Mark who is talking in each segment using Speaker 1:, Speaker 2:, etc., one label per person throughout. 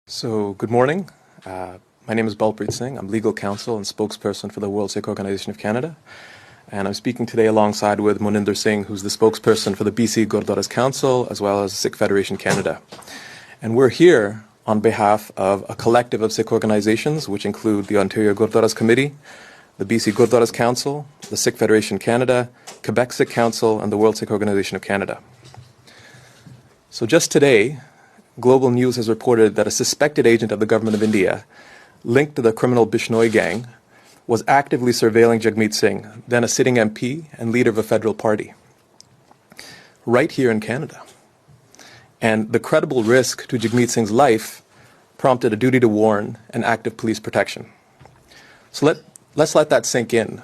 Speaker 1: So, good morning. My name is Balpreet Singh. I'm legal counsel and spokesperson for the World Sikh Organization of Canada. And I'm speaking today alongside with Moninder Singh, who's the spokesperson for the BC Gurdwaras Council, as well as Sikh Federation Canada. And we're here on behalf of a collective of Sikh organizations, which include the Ontario Gurdwaras Committee, the BC Gurdwaras Council, the Sikh Federation Canada, Quebec Sikh Council, and the World Sikh Organization of Canada. So just today, Global News has reported that a suspected agent of the government of India, linked to the criminal Bishnoi gang, was actively surveilling Jagmeet Singh, then a sitting MP and leader of a federal party, right here in Canada. And the credible risk to Jagmeet Singh's life prompted a duty to warn and active police protection. So let's let that sink in.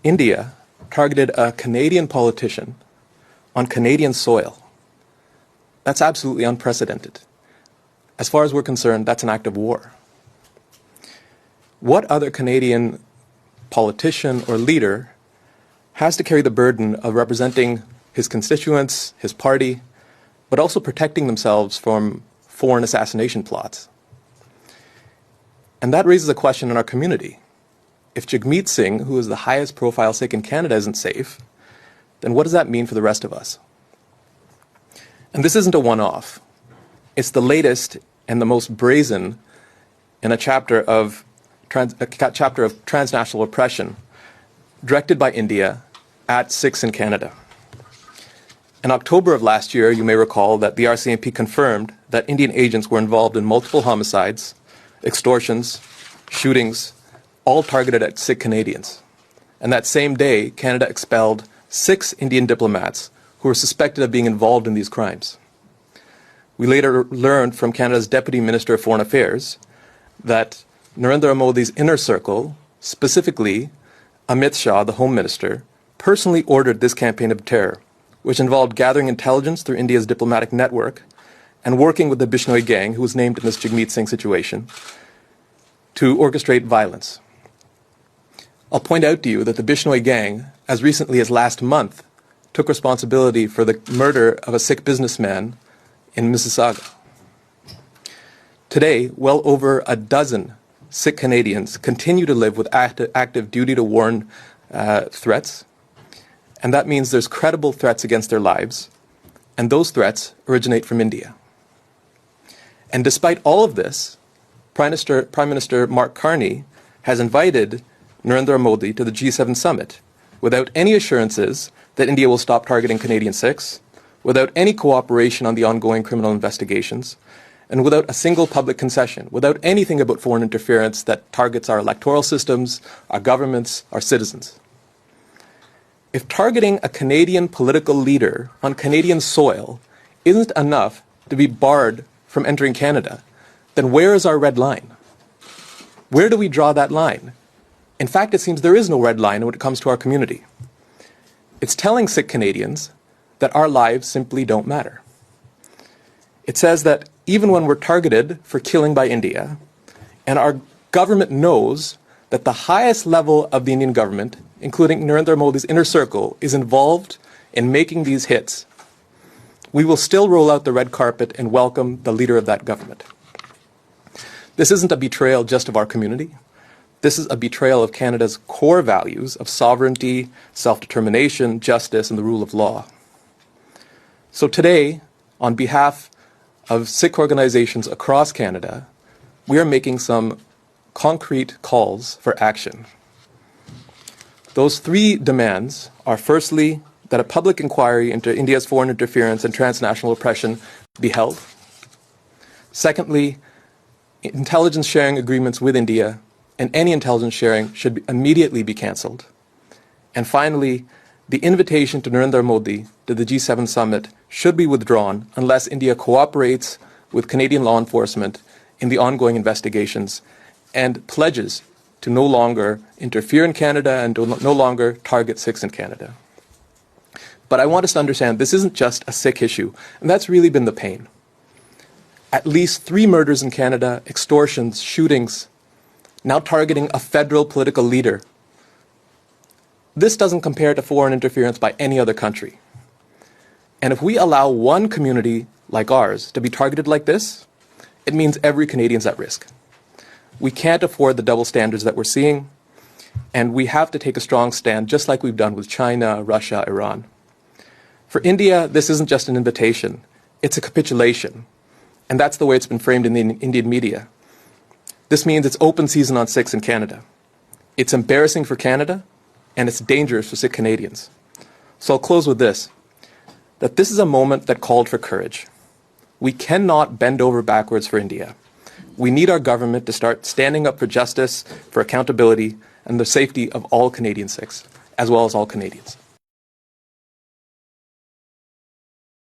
Speaker 1: India targeted a Canadian politician on Canadian soil. That's absolutely unprecedented. As far as we're concerned, that's an act of war. What other Canadian politician or leader has to carry the burden of representing his constituents, his party, but also protecting themselves from foreign assassination plots? And that raises a question in our community. If Jagmeet Singh, who is the highest profile Sikh in Canada, isn't safe, then what does that mean for the rest of us? And this isn't a one-off. It's the latest and the most brazen in a chapter of transnational oppression directed by India at Sikhs in Canada. In October of last year, you may recall that the RCMP confirmed that Indian agents were involved in multiple homicides, extortions, shootings, all targeted at Sikh Canadians. And that same day, Canada expelled 6 Indian diplomats who were suspected of being involved in these crimes. We later learned from Canada's Deputy Minister of Foreign Affairs that Narendra Modi's inner circle, specifically Amit Shah, the Home Minister, personally ordered this campaign of terror, which involved gathering intelligence through India's diplomatic network and working with the Bishnoi gang, who was named in this Jagmeet Singh situation, to orchestrate violence. I'll point out to you that the Bishnoi gang, as recently as last month, took responsibility for the murder of a Sikh businessman in Mississauga. Today, well over a dozen Sikh Canadians continue to live with active duty to warn threats, and that means there's credible threats against their lives, and those threats originate from India. And despite all of this, Prime Minister Mark Carney has invited Narendra Modi to the G7 summit without any assurances that India will stop targeting Canadian Sikhs, without any cooperation on the ongoing criminal investigations, and without a single public concession, without anything about foreign interference that targets our electoral systems, our governments, our citizens. If targeting a Canadian political leader on Canadian soil isn't enough to be barred from entering Canada, then where is our red line? Where do we draw that line? In fact, it seems there is no red line when it comes to our community. It's telling Sikh Canadians that our lives simply don't matter. It says that even when we're targeted for killing by India, and our government knows that the highest level of the Indian government, including Narendra Modi's inner circle, is involved in making these hits, we will still roll out the red carpet and welcome the leader of that government. This isn't a betrayal just of our community. This is a betrayal of Canada's core values of sovereignty, self-determination, justice, and the rule of law. So today, on behalf of Sikh organizations across Canada, we are making some concrete calls for action. Those 3 demands are, firstly, that a public inquiry into India's foreign interference and transnational oppression be held. Secondly, intelligence sharing agreements with India and any intelligence sharing should immediately be cancelled. And finally, the invitation to Narendra Modi to the G7 summit should be withdrawn unless India cooperates with Canadian law enforcement in the ongoing investigations and pledges to no longer interfere in Canada and to no longer target Sikhs in Canada. But I want us to understand this isn't just a Sikh issue, and that's really been the pain. At least 3 murders in Canada, extortions, shootings, now targeting a federal political leader. This doesn't compare to foreign interference by any other country. And if we allow one community like ours to be targeted like this, it means every Canadian's at risk. We can't afford the double standards that we're seeing, and we have to take a strong stand, just like we've done with China, Russia, Iran. For India, this isn't just an invitation, it's a capitulation. And that's the way it's been framed in the Indian media. This means it's open season on Sikhs in Canada. It's embarrassing for Canada, and it's dangerous for Sikh Canadians. So I'll close with this, that this is a moment that called for courage. We cannot bend over backwards for India. We need our government to start standing up for justice, for accountability, and the safety of all Canadian Sikhs, as well as all Canadians.